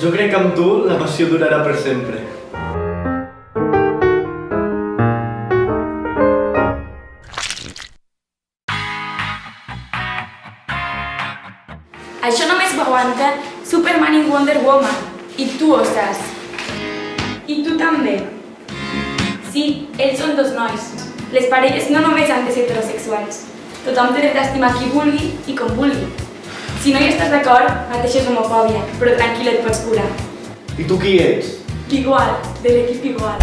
Jo crec que amb tu la passió durarà per sempre. Això només ho aguanta Superman i Wonder Woman. I tu ho saps. I tu també. Sí, ells són dos nois. Les parelles no només han de ser heterosexuals. Tothom té dret a estimar qui vulgui i com vulgui. Si no hi estàs d'acord, pateixes homofòbia, però tranquil, et pots curar. I tu qui ets? Igual, de l'equip igual.